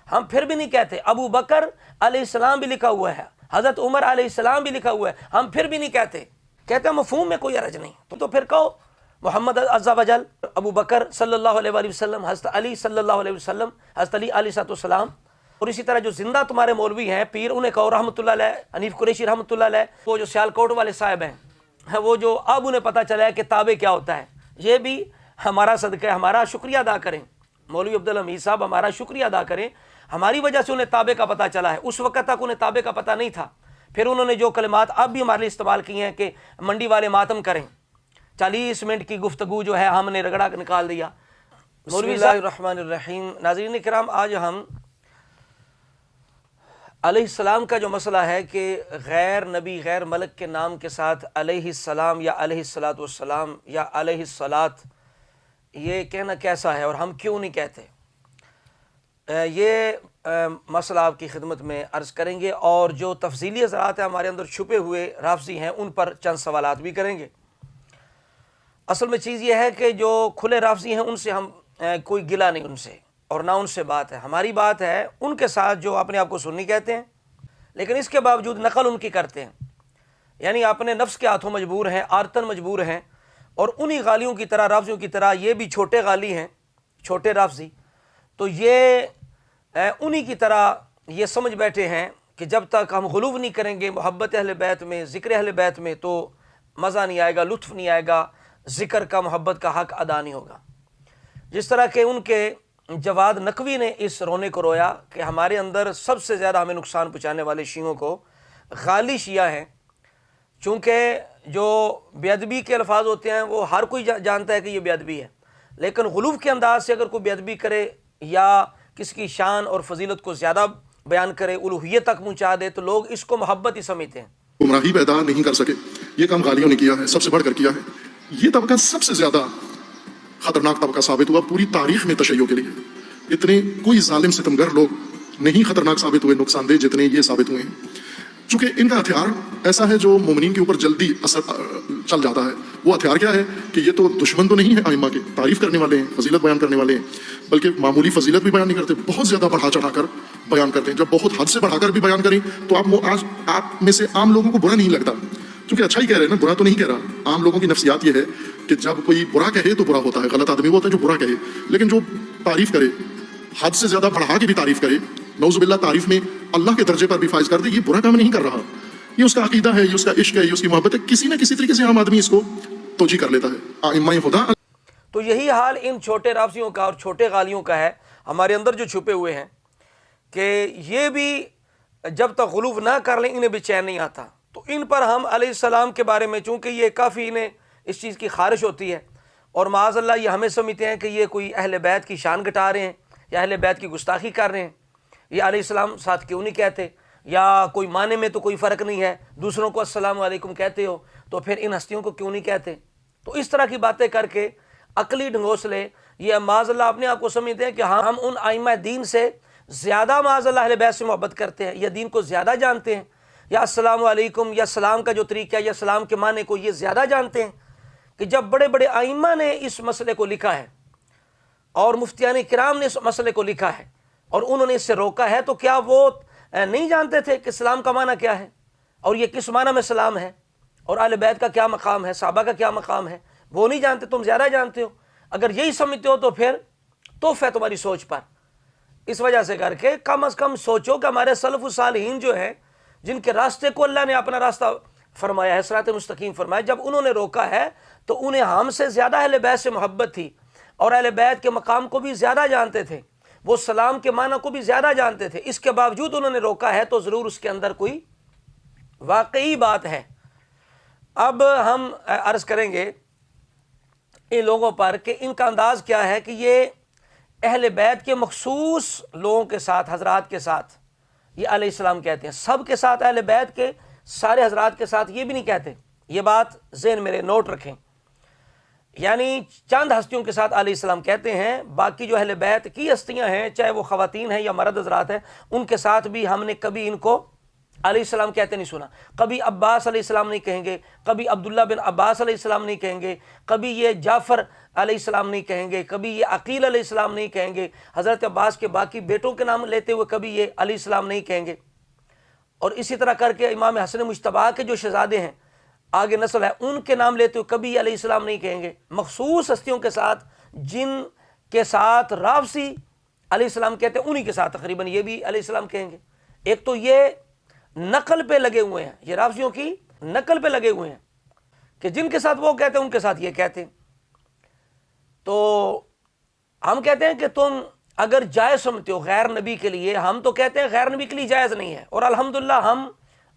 ہم پھر بھی نہیں کہتے. ابو بکر علیہ السلام بھی لکھا ہوا ہے, حضرت عمر علیہ السلام بھی لکھا ہوا ہے, ہم پھر بھی نہیں کہتے. کہتے ہیں مفہوم میں کوئی حرج نہیں, تو پھر کہو محمد عز و جل, ابو بکر صلی اللہ علیہ وآلہ وسلم, حضرت علی صلی اللہ علیہ وسلم, حضرت علی علیہ السلام. اور اسی طرح جو زندہ تمہارے مولوی ہیں پیر, انہیں کہو رحمۃ اللہ علیہ, حنیف قریشی رحمۃ اللہ علیہ, وہ جو سیالکوٹ والے صاحب ہیں, وہ جو اب انہیں پتہ چلا ہے کہ تابع کیا ہوتا ہے, یہ بھی ہمارا صدقہ ہے, ہمارا شکریہ ادا کریں. مولوی عبدالحمید صاحب ہمارا شکریہ ادا کریں, ہماری وجہ سے انہیں تابع کا پتہ چلا ہے, اس وقت تک انہیں تابع کا پتہ نہیں تھا. پھر انہوں نے جو کلمات اب بھی ہمارے لیے استعمال کیے ہیں کہ منڈی والے ماتم کریں, 40 منٹ کی گفتگو جو ہے ہم نے رگڑا نکال دیا. بسم اللہ الرحمن الرحیم. ناظرین کرام, آج ہم علیہ السلام کا جو مسئلہ ہے کہ غیر نبی غیر ملک کے نام کے ساتھ علیہ السلام یا علیہ الصلاۃ والسلام یا علیہ الصلاۃ, یہ کہنا کیسا ہے اور ہم کیوں نہیں کہتے, یہ مسئلہ آپ کی خدمت میں عرض کریں گے. اور جو تفصیلی حضرات ہیں ہمارے اندر چھپے ہوئے رافضی ہیں, ان پر چند سوالات بھی کریں گے. اصل میں چیز یہ ہے کہ جو کھلے رافضی ہیں ان سے ہم کوئی گلہ نہیں ان سے, اور نہ ان سے بات ہے. ہماری بات ہے ان کے ساتھ جو اپنے آپ کو سنی کہتے ہیں لیکن اس کے باوجود نقل ان کی کرتے ہیں, یعنی اپنے نفس کے ہاتھوں مجبور ہیں, آرتن مجبور ہیں, اور انہی غالیوں کی طرح, رافضیوں کی طرح یہ بھی چھوٹے غالی ہیں, چھوٹے رافضی. تو یہ انہی کی طرح یہ سمجھ بیٹھے ہیں کہ جب تک ہم غلو نہیں کریں گے محبت اہل بیت میں, ذکر اہل بیت میں, تو مزہ نہیں آئے گا, لطف نہیں آئے گا, ذکر کا محبت کا حق ادا نہیں ہوگا. جس طرح کہ ان کے جواد نقوی نے اس رونے کو رویا کہ ہمارے اندر سب سے زیادہ ہمیں نقصان پہنچانے والے شیعوں کو غالی شیعہ ہیں, چونکہ جو بے ادبی کے الفاظ ہوتے ہیں وہ ہر کوئی جانتا ہے کہ یہ بے ادبی ہے, لیکن غلو کے انداز سے اگر کوئی بے ادبی کرے یا کسی کی شان اور فضیلت کو زیادہ بیان کرے, الوہیت تک پہنچا دے, تو لوگ اس کو محبت ہی سمجھتے ہیں. گمراہی پیدا نہیں کر سکے, یہ کام غالیوں نے کیا ہے, سب سے بڑھ کر کیا ہے. یہ طبقہ سب سے زیادہ خطرناک طبقہ ثابت ہوا پوری تاریخ میں تشیع کے لیے. اتنے کوئی ظالم ستمگر لوگ نہیں خطرناک ثابت ہوئے, نقصان دہ جتنے یہ ثابت ہوئے ہیں. چونکہ ان کا ہتھیار ایسا ہے جو مومنین کے اوپر جلدی اثر چل جاتا ہے. وہ ہتھیار کیا ہے کہ یہ تو دشمن تو نہیں ہے ائمہ کے, تعریف کرنے والے ہیں, فضیلت بیان کرنے والے ہیں, بلکہ معمولی فضیلت بھی بیان نہیں کرتے, بہت زیادہ بڑھا چڑھا کر بیان کرتے ہیں. جب بہت حد سے بڑھا کر بھی بیان کریں تو آپ میں سے عام لوگوں کو برا نہیں لگتا, کیونکہ اچھا ہی کہہ رہے ہیں نا, برا تو نہیں کہہ رہا. عام لوگوں کی نفسیات یہ ہے کہ جب کوئی برا کہے تو برا ہوتا ہے, غلط آدمی وہ ہوتا ہے جو برا کہے, لیکن جو تعریف کرے, حد سے زیادہ بڑھا کے بھی تعریف کرے, نعوذ باللہ تعریف میں اللہ کے درجے پر بھی فائز کر دے, یہ برا کام نہیں کر رہا. یہ اس کا عقیدہ ہے, یہ اس کا عشق ہے, یہ اس کی محبت ہے. کسی نہ کسی طریقے سے عام آدمی اس کو توجیہ کر لیتا ہے. ائمہ خدا. تو یہی حال ان چھوٹے رافضیوں کا اور چھوٹے غالیوں کا ہے ہمارے اندر جو چھپے ہوئے ہیں, کہ یہ بھی جب تک غلو نہ کر لیں انہیں بھی چین نہیں آتا. تو ان پر ہم علیہ السلام کے بارے میں, چونکہ یہ کافی انہیں اس چیز کی خارش ہوتی ہے, اور معاذ اللہ یہ ہمیں سمجھتے ہیں کہ یہ کوئی اہل بیت کی شان گھٹا رہے ہیں یا اہل بیت کی گستاخی کر رہے ہیں, یہ علیہ السلام ساتھ کیوں نہیں کہتے, یا کوئی معنی میں تو کوئی فرق نہیں ہے, دوسروں کو السلام علیکم کہتے ہو تو پھر ان ہستیوں کو کیوں نہیں کہتے. تو اس طرح کی باتیں کر کے عقلی ڈھنگوسلے یہ معاذ اللہ اپنے آپ کو سمجھتے ہیں کہ ہم ان ائمہ دین سے زیادہ معاذ اللہ اہل بیت سے محبت کرتے ہیں, یا دین کو زیادہ جانتے ہیں, یا السلام علیکم یا سلام کا جو طریقہ ہے یا سلام کے معنی کو یہ زیادہ جانتے ہیں. کہ جب بڑے بڑے ائمہ نے اس مسئلے کو لکھا ہے اور مفتیان کرام نے اس مسئلے کو لکھا ہے اور انہوں نے اس سے روکا ہے, تو کیا وہ نہیں جانتے تھے کہ سلام کا معنی کیا ہے اور یہ کس معنی میں سلام ہے اور اہل بیت کا کیا مقام ہے, صحابہ کا کیا مقام ہے؟ وہ نہیں جانتے, تم زیادہ جانتے ہو. اگر یہی سمجھتے ہو تو پھر توف ہے تمہاری سوچ پر. اس وجہ سے کر کے کم از کم سوچو کہ ہمارے سلف و صالحین جو ہیں, جن کے راستے کو اللہ نے اپنا راستہ فرمایا ہے, صراط مستقیم فرمایا, جب انہوں نے روکا ہے تو انہیں ہم سے زیادہ اہل بیت سے محبت تھی, اور اہل بیت کے مقام کو بھی زیادہ جانتے تھے, وہ سلام کے معنی کو بھی زیادہ جانتے تھے. اس کے باوجود انہوں نے روکا ہے تو ضرور اس کے اندر کوئی واقعی بات ہے. اب ہم عرض کریں گے ان لوگوں پر کہ ان کا انداز کیا ہے کہ یہ اہل بیت کے مخصوص لوگوں کے ساتھ, حضرات کے ساتھ یہ علیہ السلام کہتے ہیں, سب کے ساتھ, اہل بیت کے سارے حضرات کے ساتھ یہ بھی نہیں کہتے. یہ بات ذہن میرے نوٹ رکھیں, یعنی چند ہستیوں کے ساتھ علیہ السلام کہتے ہیں, باقی جو اہل بیت کی ہستیاں ہیں, چاہے وہ خواتین ہیں یا مرد حضرات ہیں, ان کے ساتھ بھی ہم نے کبھی ان کو علیہ السلام کہتے نہیں سنا. کبھی عباس علیہ السلام نہیں کہیں گے, کبھی عبداللہ بن عباس علیہ السلام نہیں کہیں گے, کبھی یہ جعفر علیہ السلام نہیں کہیں گے, کبھی یہ عقیل علیہ السلام نہیں کہیں گے, حضرت عباس کے باقی بیٹوں کے نام لیتے ہوئے کبھی یہ علیہ السلام نہیں کہیں گے. اور اسی طرح کر کے امام حسن مجتبیٰ کے جو شہزادے ہیں, آگے نسل ہے, ان کے نام لیتے ہوئے کبھی علیہ السلام نہیں کہیں گے. مخصوص ہستیوں کے ساتھ جن کے ساتھ رافضی علیہ السلام کہتے ہیں انہی کے ساتھ تقریباً یہ بھی علیہ السلام کہیں گے. ایک تو یہ نقل پہ لگے ہوئے ہیں, یہ رافضیوں کی نقل پہ لگے ہوئے ہیں کہ جن کے ساتھ وہ کہتے ہیں ان کے ساتھ یہ کہتے ہیں. تو ہم کہتے ہیں کہ تم اگر جائز سمجھتے ہو غیر نبی کے لیے, ہم تو کہتے ہیں غیر نبی کے لیے جائز نہیں ہے, اور الحمدللہ ہم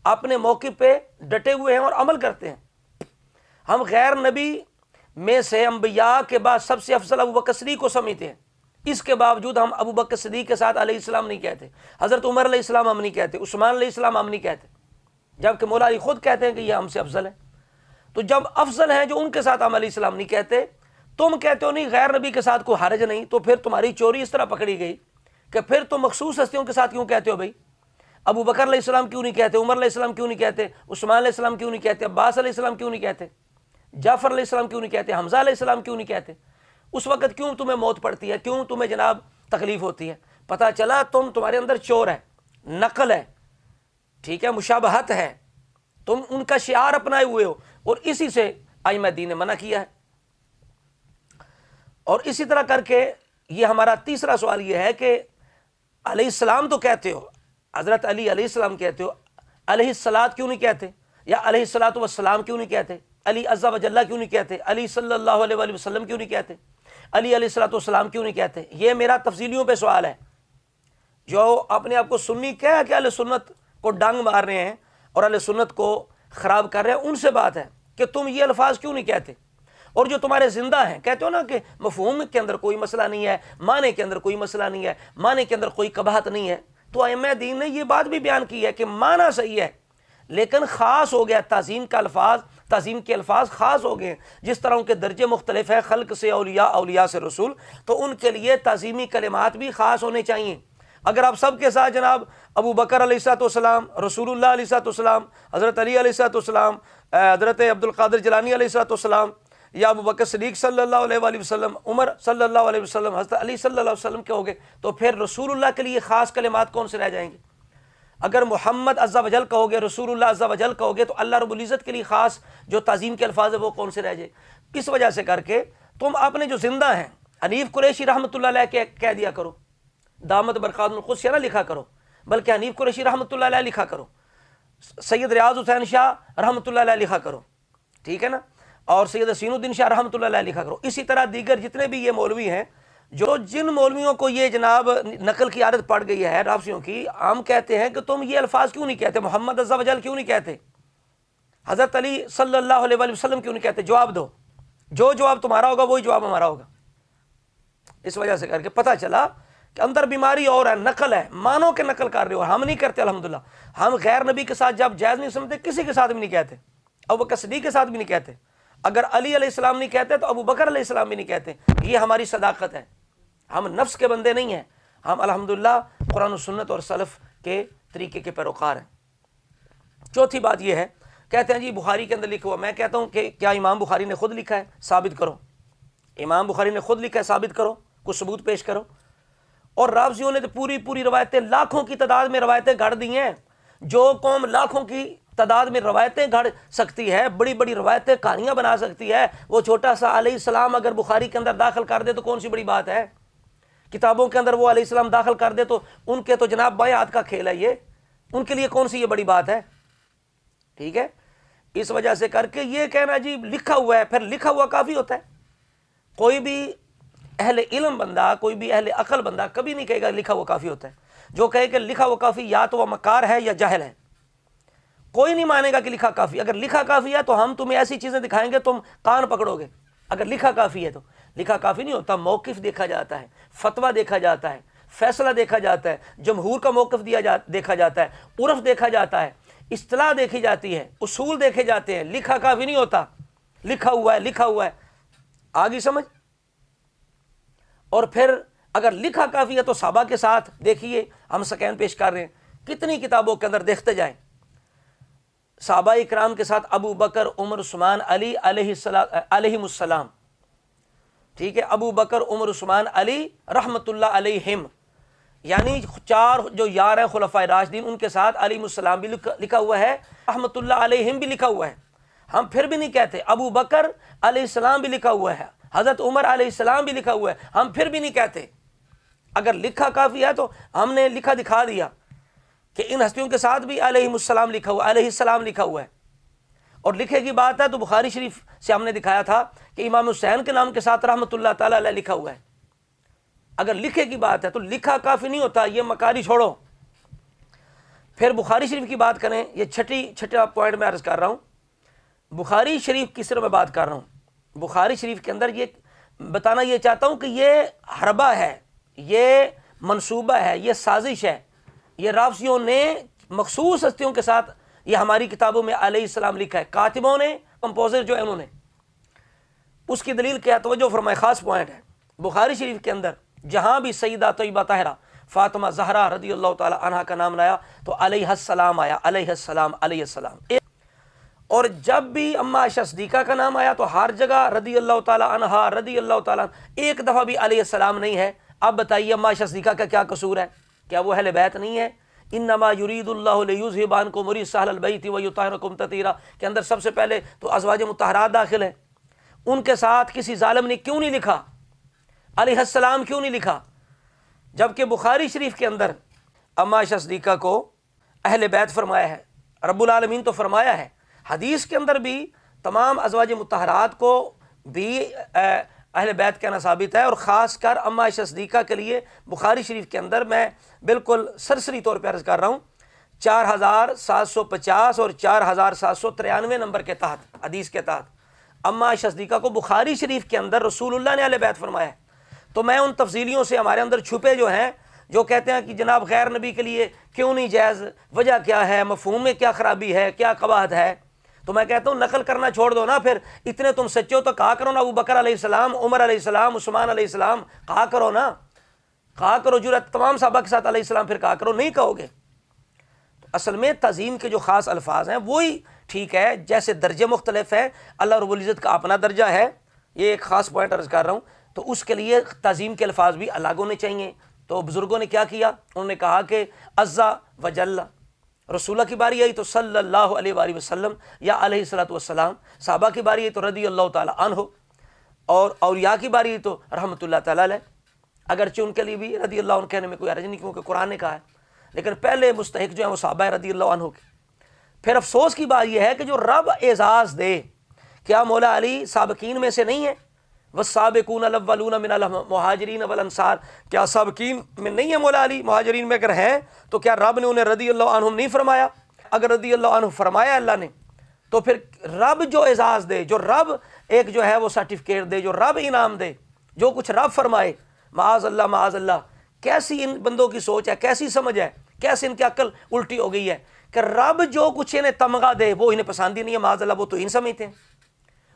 اپنے موقع پہ ڈٹے ہوئے ہیں اور عمل کرتے ہیں. ہم غیر نبی میں سے انبیاء کے بعد سب سے افضل ابوبکر صدیق کو سمجھتے ہیں. اس کے باوجود ہم ابوبکر صدیق کے ساتھ علیہ السلام نہیں کہتے, حضرت عمر علیہ السلام ہم نہیں کہتے, عثمان علیہ السلام ہم نہیں کہتے, جبکہ مولا علی خود کہتے ہیں کہ یہ ہم سے افضل ہے. تو جب افضل ہیں جو ان کے ساتھ ہم علیہ السلام نہیں کہتے, تم کہتے ہو نہیں غیر نبی کے ساتھ کوئی حرج نہیں, تو پھر تمہاری چوری اس طرح پکڑی گئی کہ پھر تم مخصوص ہستیوں کے ساتھ کیوں کہتے ہو بھائی؟ ابو بکر علیہ السلام کیوں نہیں کہتے, عمر علیہ السلام کیوں نہیں کہتے, عثمان علیہ السلام کیوں نہیں کہتے, عباس علیہ السلام کیوں نہیں کہتے, جعفر علیہ السلام کیوں نہیں کہتے, حمزہ علیہ السلام کیوں نہیں کہتے؟ اس وقت کیوں تمہیں موت پڑتی ہے, کیوں تمہیں جناب تکلیف ہوتی ہے؟ پتہ چلا تمہارے اندر چور ہے, نقل ہے, ٹھیک ہے, مشابہت ہے, تم ان کا شعار اپنائے ہوئے ہو, اور اسی سے ائمہ دین نے منع کیا ہے. اور اسی طرح کر کے یہ ہمارا تیسرا سوال یہ ہے کہ علیہ السلام تو کہتے ہو, حضرت علی علیہ السلام کہتے ہو, علیہ الصلاۃ کیوں نہیں کہتے, یا علیہ الصلاۃ والسلام کیوں نہیں کہتے, علی عز و جل کیوں نہیں کہتے, علی صلی اللہ علیہ وآلہ وسلم کیوں نہیں کہتے, علی علیہ الصلاۃ والسلام کیوں نہیں کہتے؟ یہ میرا تفصیلیوں پہ سوال ہے. جو اپنے آپ کو سنی کہہ کہ اہل سنت کو ڈانگ مار رہے ہیں اور اہل سنت کو خراب کر رہے ہیں, ان سے بات ہے کہ تم یہ الفاظ کیوں نہیں کہتے. اور جو تمہارے زندہ ہیں کہتے ہو نا کہ مفہوم کے اندر کوئی مسئلہ نہیں ہے, معنی کے اندر کوئی مسئلہ نہیں ہے, معنی کے اندر کوئی قباحت نہیں ہے, تو ائمہ دین نے یہ بات بھی بیان کی ہے کہ معنی صحیح ہے لیکن خاص ہو گیا تعظیم کا الفاظ, تعظیم کے الفاظ خاص ہو گئے. جس طرح ان کے درجے مختلف ہیں, خلق سے اولیاء, اولیاء سے رسول, تو ان کے لیے تعظیمی کلمات بھی خاص ہونے چاہیے. اگر آپ سب کے ساتھ جناب ابو بکر علیہ الصلوۃ والسلام, رسول اللہ علیہ الصلوۃ والسلام, حضرت علی علیہ الصلوۃ والسلام, حضرت عبد القادر جیلانی علیہ الصلوۃ والسلام, یا ابو بکر صدیق صلی اللہ علیہ وآلہ وسلم, عمر صلی اللہ علیہ وسلم, حضرت علی صلی اللہ علیہ وسلم کے ہو گئے, تو پھر رسول اللہ کے لیے خاص کلمات کون سے رہ جائیں گے؟ اگر محمد عز و جل کہو گے, رسول اللہ عز و جل کہو گے, تو اللہ رب العزت کے لیے خاص جو تعظیم کے الفاظ ہے وہ کون سے رہ جائے؟ اس وجہ سے کر کے تم اپنے جو زندہ ہیں, حنیف قریشی رحمۃ اللہ علیہ کہہ دیا کرو, دامت برکات القدس نہ لکھا کرو, بلکہ حنیف قریشی رحمۃ اللہ علیہ لکھا کرو, سید ریاض حسین شاہ رحمۃ اللہ علیہ لکھا کرو, ٹھیک ہے نا, اور سید حسین الدین شاہ رحمۃ اللہ علیہ لکھا کرو. اسی طرح دیگر جتنے بھی یہ مولوی ہیں, جو جن مولویوں کو یہ جناب نقل کی عادت پڑ گئی ہے رافضیوں کی, ہم کہتے ہیں کہ تم یہ الفاظ کیوں نہیں کہتے, محمد عز و جل کیوں نہیں کہتے, حضرت علی صلی اللہ علیہ وآلہ وسلم کیوں نہیں کہتے؟ جواب دو, جو جواب تمہارا ہوگا وہی جواب ہمارا ہوگا. اس وجہ سے کر کے پتہ چلا کہ اندر بیماری اور ہے, نقل ہے, مانو کے نقل کر رہے ہو, ہم نہیں کرتے الحمدللہ. ہم غیر نبی کے ساتھ جب جائز نہیں سمجھتے, کسی کے ساتھ بھی نہیں کہتے, ابو بکر صدیق کے ساتھ بھی نہیں کہتے, اگر علی علیہ السلام نہیں کہتے تو ابو بکر علیہ السلام بھی نہیں کہتے. یہ ہماری صداقت ہے, ہم نفس کے بندے نہیں ہیں, ہم الحمدللہ قرآن و سنت اور سلف کے طریقے کے پیروکار ہیں. چوتھی بات یہ ہے, کہتے ہیں جی بخاری کے اندر لکھا ہوا. میں کہتا ہوں کہ کیا امام بخاری نے خود لکھا ہے؟ ثابت کرو. امام بخاری نے خود لکھا ہے, ثابت کرو, کچھ ثبوت پیش کرو. اور رافضیوں نے تو پوری روایتیں, لاکھوں کی تعداد میں روایتیں گھڑ دی ہیں. جو قوم لاکھوں کی تعداد میں روایتیں گھڑ سکتی ہے, بڑی بڑی روایتیں, کہانیاں بنا سکتی ہے, وہ چھوٹا سا علیہ السلام اگر بخاری کے اندر داخل کر دے تو کون سی بڑی بات ہے؟ کتابوں کے اندر وہ علیہ السلام داخل کر دے تو ان کے تو جناب بائیں ہاتھ کا کھیل ہے, یہ ان کے لیے کون سی یہ بڑی بات ہے؟ ٹھیک ہے. اس وجہ سے کر کے یہ کہنا جی لکھا ہوا ہے, پھر لکھا ہوا کافی ہوتا ہے. کوئی بھی اہل علم بندہ, کوئی بھی اہل عقل بندہ کبھی نہیں کہے گا لکھا ہوا کافی ہوتا ہے. جو کہے کہ لکھا ہوا کافی, یا تو وہ مکار ہے یا جاہل ہے. کوئی نہیں مانے گا کہ لکھا کافی. اگر لکھا کافی ہے تو ہم تمہیں ایسی چیزیں دکھائیں گے تم کان پکڑو گے. اگر لکھا کافی ہے تو لکھا کافی نہیں ہوتا. موقف دیکھا جاتا ہے, فتویٰ دیکھا جاتا ہے, فیصلہ دیکھا جاتا ہے, جمہور کا موقف دیکھا جاتا ہے, عرف دیکھا جاتا ہے, اصطلاح دیکھی جاتی ہے, اصول دیکھے جاتے ہیں. لکھا کافی نہیں ہوتا, لکھا ہوا ہے, لکھا ہوا ہے. آگے سمجھ. اور پھر اگر لکھا کافی ہے تو صحابہ کے ساتھ دیکھیے, ہم سکین پیش کر رہے ہیں, کتنی کتابوں کے اندر دیکھتے جائیں, صحابہ اکرام کے ساتھ ابو بکر، عمر، عثمان، علی علیہم السلام، ٹھیک ہے، ابو بکر، عمر، عثمان، علی رحمۃ اللہ علیہم، یعنی 4 جو یار ہیں خلفائے راشدین، ان کے ساتھ علیہم السلام بھی لکھا ہوا ہے، رحمۃ اللہ علیہم بھی لکھا ہوا ہے۔ ہم پھر بھی نہیں کہتے، ابو بکر علیہ السلام بھی لکھا ہوا ہے، حضرت عمر علیہ السلام بھی لکھا ہوا ہے، ہم پھر بھی نہیں کہتے۔ اگر لکھا کافی ہے تو ہم نے لکھا دکھا دیا کہ ان ہستیوں کے ساتھ بھی علیہم السلام لکھا ہوا، علیہ السلام لکھا ہوا ہے۔ اور لکھے کی بات ہے تو بخاری شریف سے ہم نے دکھایا تھا کہ امام حسین کے نام کے ساتھ رحمۃ اللہ تعالی علیہ لکھا ہوا ہے۔ اگر لکھے کی بات ہے تو لکھا کافی نہیں ہوتا، یہ مکاری چھوڑو۔ پھر بخاری شریف کی بات کریں، یہ چھٹا پوائنٹ میں عرض کر رہا ہوں، بخاری شریف کی صرف میں بات کر رہا ہوں۔ بخاری شریف کے اندر یہ بتانا یہ چاہتا ہوں کہ یہ حربہ ہے، یہ منصوبہ ہے، یہ سازش ہے، یہ رافضیوں نے مخصوص ہستیوں کے ساتھ یہ ہماری کتابوں میں علیہ السلام لکھا ہے، کاتبوں نے، کمپوزر جو ہے انہوں نے۔ اس کی دلیل کیا؟ توجہ فرمائے، خاص پوائنٹ ہے بخاری شریف کے اندر، جہاں بھی سیدہ طیبہ طاہرہ فاطمہ زہرا رضی اللہ تعالی عنہا کا نام لایا تو علیہ السلام آیا، علیہ السلام، علیہ السلام۔ اور جب بھی اما عائشہ صدیقہ کا نام آیا تو ہر جگہ رضی اللہ تعالی عنہا، رضی اللہ تعالی عنہ، ایک دفعہ بھی علیہ السلام نہیں ہے۔ اب بتائیے اما عائشہ صدیقہ کا کیا قصور ہے؟ کیا وہ اہل بیت نہیں ہے؟ انما یرید اللہ لیذھب عنکم الرجس اہل البیت ویطہرکم تطہیرا کے اندر سب سے پہلے تو ازواج مطہرات داخل ہیں۔ ان کے ساتھ کسی ظالم نے کیوں نہیں لکھا علیہ السلام، کیوں نہیں لکھا؟ جبکہ بخاری شریف کے اندر اما عائشہ صدیقہ کو اہل بیت فرمایا ہے، رب العالمین تو فرمایا ہے، حدیث کے اندر بھی تمام ازواج مطہرات کو بھی اہل بیت کہنا ثابت ہے، اور خاص کر اما عائشہ صدیقہ کے لیے بخاری شریف کے اندر میں بالکل سرسری طور پہ عرض کر رہا ہوں 4750 اور 4793 نمبر کے تحت، حدیث کے تحت اما عائشہ صدیقہ کو بخاری شریف کے اندر رسول اللہ نے اہل بیت فرمایا ہے۔ تو میں ان تفصیلیوں سے ہمارے اندر چھپے جو ہیں، جو کہتے ہیں کہ جناب غیر نبی کے لیے کیوں نہیں جائز، وجہ کیا ہے، مفہوم میں کیا خرابی ہے، کیا قباحت ہے، تو میں کہتا ہوں نقل کرنا چھوڑ دو نا، پھر اتنے تم سچے ہو تو کہا کرو نا ابو بکر علیہ السلام، عمر علیہ السلام، عثمان علیہ السلام، کہا کرو نا، کہا کرو، جرات تمام صحابہ کے ساتھ علیہ السلام پھر کہا کرو، نہیں کہو گے تو اصل میں تعظیم کے جو خاص الفاظ ہیں وہی ٹھیک ہے، جیسے درجے مختلف ہیں، اللہ رب العزت کا اپنا درجہ ہے، یہ ایک خاص پوائنٹ عرض کر رہا ہوں، تو اس کے لیے تعظیم کے الفاظ بھی الگ ہونے چاہیے۔ تو بزرگوں نے کیا کیا؟ انہوں نے کہا کہ عزا وجل، رسولہ کی باری آئی تو صلی اللہ علیہ وآلہ وسلم یا علیہ الصلوۃ والسلام، صحابہ کی باری آئی تو رضی اللہ تعالی عنہ، اور اولیاء کی باری آئی تو رحمۃ اللہ تعالی علیہ، اگرچہ ان کے لیے بھی رضی اللہ عنہ کہنے میں کوئی حرج نہیں کیونکہ قرآن نے کہا ہے، لیکن پہلے مستحق جو ہیں وہ صحابہ رضی اللہ عنہ کے۔ پھر افسوس کی بات یہ ہے کہ جو رب اعزاز دے، کیا مولا علی سابقین میں سے نہیں ہے؟ والسابقون الاولون من المہاجرین والانصار، کیا سابقین میں نہیں ہے مولا علی؟ مہاجرین میں اگر ہیں تو کیا رب نے انہیں رضی اللہ عنہم نہیں فرمایا؟ اگر رضی اللہ عنہ فرمایا اللہ نے تو پھر رب جو اعزاز دے، جو رب ایک جو ہے وہ سرٹیفکیٹ دے، جو رب انعام دے، جو کچھ رب فرمائے، معاذ اللہ معاذ اللہ، کیسی ان بندوں کی سوچ ہے، کیسی سمجھ ہے، کیسے ان کی عقل الٹی ہو گئی ہے کہ رب جو کچھ انہیں تمغہ دے وہ انہیں پسند ہی نہیں ہے، معاذ اللہ وہ توہین سمجھتے ہیں،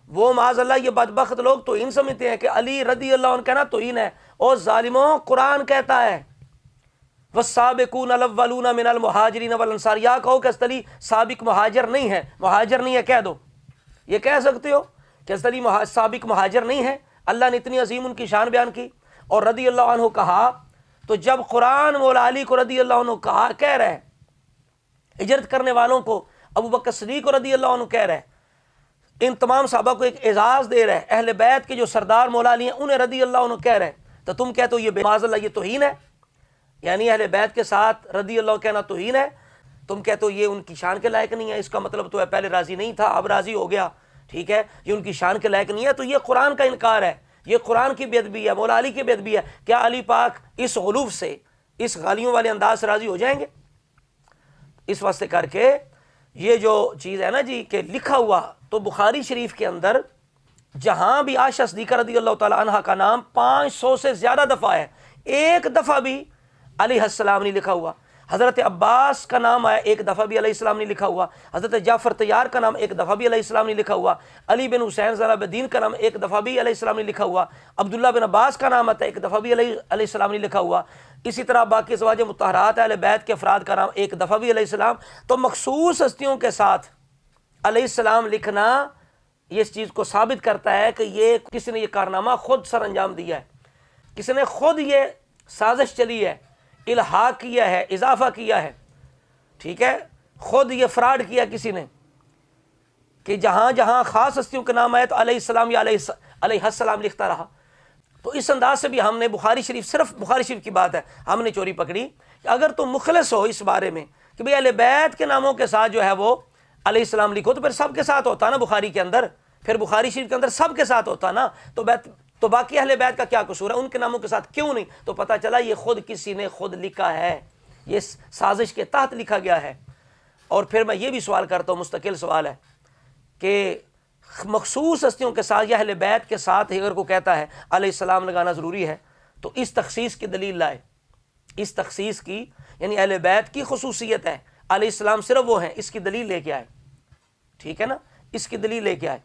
وہ معاذ اللہ یہ بدبخت لوگ توہین سمجھتے ہیں کہ علی رضی اللہ عنہ کہنا توہین ہے۔ اور ظالموں، قرآن کہتا ہے والسابقون الاولون من المہاجرین والانصار، یا کہو کہ استلی سابق مہاجر نہیں ہے، مہاجر نہیں ہے کہہ دو، یہ کہہ سکتے ہو کہ استلی سابق مہاجر نہیں ہے؟ اللہ نے اتنی عظیم ان کی شان بیان کی اور رضی اللہ عنہ کہا، تو جب قرآن مولا علی کو رضی اللہ عنہ کہا کہہ رہے ہیں، ہجرت کرنے والوں کو ابو بکر صدیق کو رضی اللہ عنہ کہہ رہے ہیں، ان تمام صحابہ کو ایک اعزاز دے رہے ہیں، اہل بیت کے جو سردار مولا علی ہیں انہیں رضی اللہ عنہ کہہ رہے ہیں، تو تم کہتے ہو یہ معاذ اللہ یہ توہین ہے، یعنی اہل بیت کے ساتھ رضی اللہ کہنا توہین ہے، تم کہتے ہو یہ ان کی شان کے لائق نہیں ہے، اس کا مطلب تو ہے پہلے راضی نہیں تھا اب راضی ہو گیا، ٹھیک ہے، یہ ان کی شان کے لائق نہیں ہے، تو یہ قرآن کا انکار ہے، یہ قرآن کی بے ادبی ہے، مولا علی کی بے ادبی ہے۔ کیا علی پاک اس غلوف سے، اس غالیوں والے انداز سے راضی ہو جائیں گے؟ اس واسطے کر کے یہ جو چیز ہے نا جی کہ لکھا ہوا، تو بخاری شریف کے اندر جہاں بھی عائشہ صدیقہ رضی اللہ تعالی عنہا کا نام 500 سے زیادہ دفعہ ہے، ایک دفعہ بھی علیہ السلام نہیں لکھا ہوا۔ حضرت عباس کا نام آیا، ایک دفعہ بھی علیہ السلام نہیں لکھا ہوا۔ حضرت جعفر طیار کا نام ایک دفعہ بھی علیہ السلام نہیں لکھا ہوا۔ علی بن حسین زین العابدین کا نام ایک دفعہ بھی علیہ السلام نہیں لکھا ہوا۔ عبداللہ بن عباس کا نام آتا ہے، ایک دفعہ بھی علیہ السلام نہیں لکھا ہوا۔ اسی طرح باقی ازواج مطہرات اہل بیت کے افراد کا نام ایک دفعہ بھی علیہ السلام۔ تو مخصوص ہستیوں کے ساتھ علیہ السلام لکھنا یہ اس چیز کو ثابت کرتا ہے کہ یہ کسی نے یہ کارنامہ خود سر انجام دیا ہے، کسی نے خود یہ سازش چلی ہے، الحاق کیا ہے، اضافہ کیا ہے، ٹھیک ہے، خود یہ فراڈ کیا کسی نے کہ جہاں جہاں خاص ہستیوں کا نام آئے تو علیہ السلام یا علیہ السلام لکھتا رہا۔ تو اس انداز سے بھی ہم نے بخاری شریف، صرف بخاری شریف کی بات ہے، ہم نے چوری پکڑی کہ اگر تم مخلص ہو اس بارے میں کہ بھئی اہل بیت کے ناموں کے ساتھ جو ہے وہ علیہ السلام لکھو، تو پھر سب کے ساتھ ہوتا نا بخاری کے اندر، پھر بخاری شریف کے اندر سب کے ساتھ ہوتا نا، تو باقی اہل بیت کا کیا قصور ہے، ان کے ناموں کے ساتھ کیوں نہیں؟ تو پتہ چلا یہ خود کسی نے خود لکھا ہے، یہ سازش کے تحت لکھا گیا ہے۔ اور پھر میں یہ بھی سوال کرتا ہوں، مستقل سوال ہے کہ مخصوص ہستیوں کے ساتھ یا اہل بیت کے ساتھ اگر کو کہتا ہے علیہ السلام لگانا ضروری ہے تو اس تخصیص کی دلیل لائے، اس تخصیص کی، یعنی اہل بیت کی خصوصیت ہے، علیہ السلام صرف وہ ہیں، اس کی دلیل لے کے آئے، ٹھیک ہے نا، اس کی دلیل لے کے آئے۔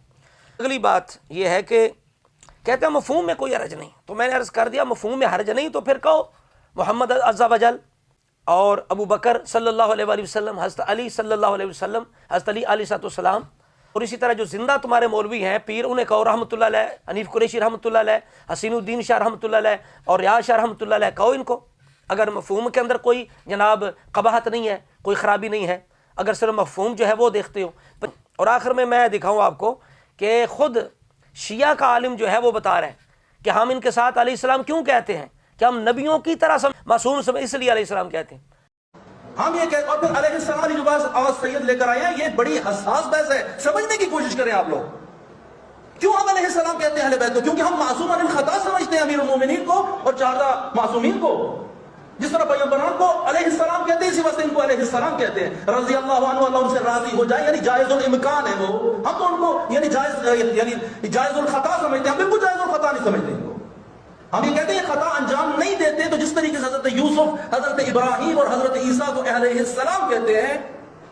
اگلی بات یہ ہے کہ کہتے ہیں مفہوم میں کوئی حرج نہیں، تو میں نے عرض کر دیا مفہوم میں حرج نہیں تو پھر کہو محمد عز و جل اور ابو بکر صلی اللہ علیہ وآلہ وسلم، حضرت علی صلی اللہ علیہ وسلم، حضرت علی علیہ السلام، اور اسی طرح جو زندہ تمہارے مولوی ہیں پیر، انہیں کہو رحمۃ اللہ علیہ، حنیف قریشی رحمۃ اللہ علیہ، حسین الدین شاہ رحمۃ اللہ علیہ اور ریاض شاہ رحمۃ اللہ علیہ، کہو ان کو، اگر مفہوم کے اندر کوئی جناب قباحت نہیں ہے، کوئی خرابی نہیں ہے، اگر صرف مفہوم جو ہے وہ دیکھتے ہو۔ اور آخر میں دکھاؤں آپ کو کہ خود شیعہ کا عالم جو ہے وہ بتا رہا ہے کہ ہم ان کے ساتھ علیہ السلام کیوں کہتے ہیں کہ ہم نبیوں کی طرح معصوم اس لیے علیہ السلام کہتے ہیں۔ ہم یہ کہتے ہیں، اور پھر علیہ السلام کی جو بات آواز سید لے کر آئے ہیں، یہ بڑی حساس بحث ہے، سمجھنے کی کوشش کریں آپ لوگ۔ کیوں ہم علیہ السلام کہتے ہیں اہل بیت کو؟ کیونکہ ہم معصوم عن الخطا سمجھتے ہیں امیر المومنین کو اور 14 معصومین کو، جس طرح پیغمبران کو علیہ السلام کہتے ہیں، اسی واسطے ان کو علیہ السلام کہتے ہیں، رضی اللہ عنہ، اللہ ان سے راضی ہو جائے، یعنی جائز الامکان ہے وہ، ہم تو ان کو یعنی جائز الخطا سمجھتے ہیں، ہم بالکل جائز الخطا نہیں سمجھتے ان کو۔ ہم یہ کہتے ہیں خطا انجام نہیں دیتے، تو جس طریقے سے حضرت یوسف، حضرت ابراہیم اور حضرت عیسیٰ کو علیہ السلام کہتے ہیں،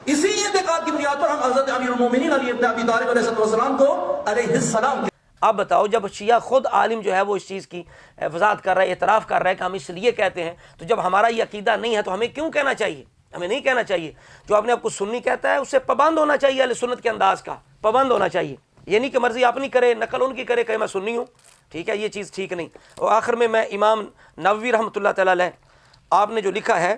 اسی اعتقاد کی بنیاد پر ہم حضرت امیر المومنین علی ابن ابی طالب علیہ السلام کو علیہ السلام کہتے ہیں۔ اب بتاؤ، جب شیعہ خود عالم جو ہے وہ اس چیز کی وضاحت کر رہا ہے، اعتراف کر رہا ہے کہ ہم اس لیے کہتے ہیں، تو جب ہمارا یہ عقیدہ نہیں ہے تو ہمیں کیوں کہنا چاہیے؟ ہمیں نہیں کہنا چاہیے۔ جو اپنے آپ کو سنی کہتا ہے اس سے پابند ہونا چاہیے، اہل سنت کے انداز کا پابند ہونا چاہیے، یہ نہیں کہ مرضی اپنی کرے، نقل ان کی کرے کہ میں سنی ہوں، ٹھیک ہے، یہ چیز ٹھیک نہیں۔ اور آخر میں امام نووی رحمۃ اللہ تعالیٰ علیہ آپ نے جو لکھا ہے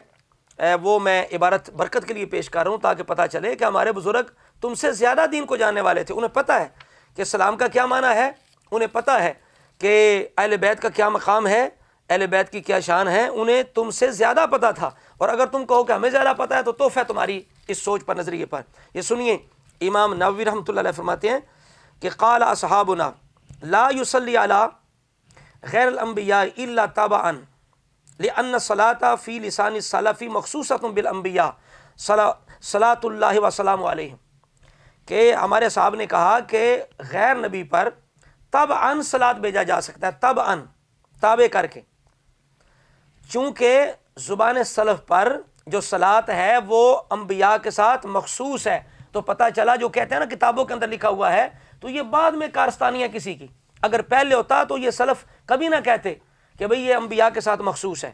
وہ میں عبارت برکت کے لیے پیش کر رہا ہوں تاکہ پتہ چلے کہ ہمارے بزرگ تم سے زیادہ دین کو جاننے والے تھے، انہیں پتہ ہے کہ سلام کا کیا معنی ہے، انہیں پتہ ہے کہ اہل بیت کا کیا مقام ہے، اہل بیت کی کیا شان ہے، انہیں تم سے زیادہ پتہ تھا۔ اور اگر تم کہو کہ ہمیں زیادہ پتہ ہے تو تحفہ تمہاری اس سوچ پر، نظریے پر۔ یہ سنیے، امام نووی رحمۃ اللہ علیہ فرماتے ہیں کہ قال اصحابنا لا يصلي على غیر الانبیاء الا تبعا لان الصلاة فی لسان السلف مخصوصۃ بالانبیاء صلاۃ اللہ وسلام علیہم، کہ ہمارے صاحب نے کہا کہ غیر نبی پر طبعاً صلاۃ بھیجا جا سکتا ہے، طبعاً تابع کر کے، چونکہ زبان سلف پر جو صلاۃ ہے وہ انبیاء کے ساتھ مخصوص ہے۔ تو پتہ چلا جو کہتے ہیں نا کتابوں کے اندر لکھا ہوا ہے، تو یہ بعد میں کارستانی ہے کسی کی، اگر پہلے ہوتا تو یہ سلف کبھی نہ کہتے کہ بھئی یہ انبیاء کے ساتھ مخصوص ہے۔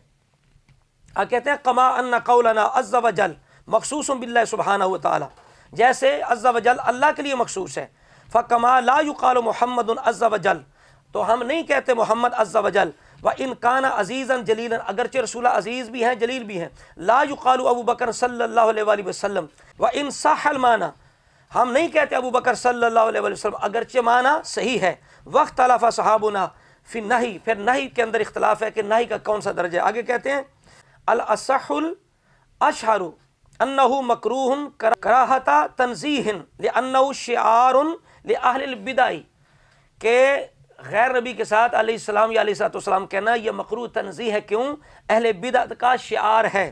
کہتے ہیں کما ان قولنا عز وجل مخصوص باللہ سبحانہ وتعالی، جیسے عز وجل اللہ کے لیے مخصوص ہے، فکما لا یقال محمد عز وجل، تو ہم نہیں کہتے محمد عز وجل، وان کان عزیزا جلیلا، اگرچہ رسول عزیز بھی ہیں جلیل بھی ہیں، لا یقال ابو بکر صلی اللہ علیہ وآلہ وسلم وان صح المعنی، ہم نہیں کہتے ابو بکر صلی اللہ علیہ وسلم اگرچہ معنی صحیح ہے۔ واختلف صحابنا فی النہی، پھر نہی کے اندر اختلاف ہے کہ نہی کا کون سا درجہ ہے۔ آگے کہتے ہیں الاصح الاشہر انہ مکروہ کراہۃ تنزیہ لانہ شعار لاہل البدع، کہ غیر نبی کے ساتھ علیہ السلام یا علیہ السلام کہنا یہ مکروہ تنزیہ ہے، کیوں؟ اہل بدعت کا شعار ہے۔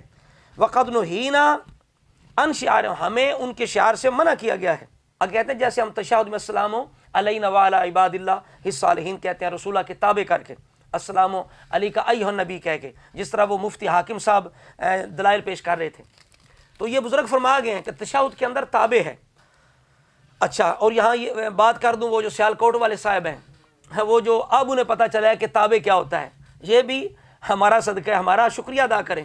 وقد نہینا ان شعار، ہمیں ان کے شعار سے منع کیا گیا ہے۔ اب کہتے ہیں جیسے ہم تشہد میں السلام علینا وعلی عباد اللہ الصالحین کہتے ہیں رسولہ کے تابع کر کے، السلام علی کا ایھا النبی کہہ کے، جس طرح وہ مفتی حاکم صاحب دلائل پیش کر رہے تھے، تو یہ بزرگ فرما گئے ہیں کہ تشہد کے اندر تابع ہے۔ اچھا، اور یہاں یہ بات کر دوں، وہ جو سیالکوٹ والے صاحب ہیں، وہ جو اب انہیں پتہ چلا ہے کہ تابع کیا ہوتا ہے، یہ بھی ہمارا صدقہ ہے، ہمارا شکریہ ادا کریں،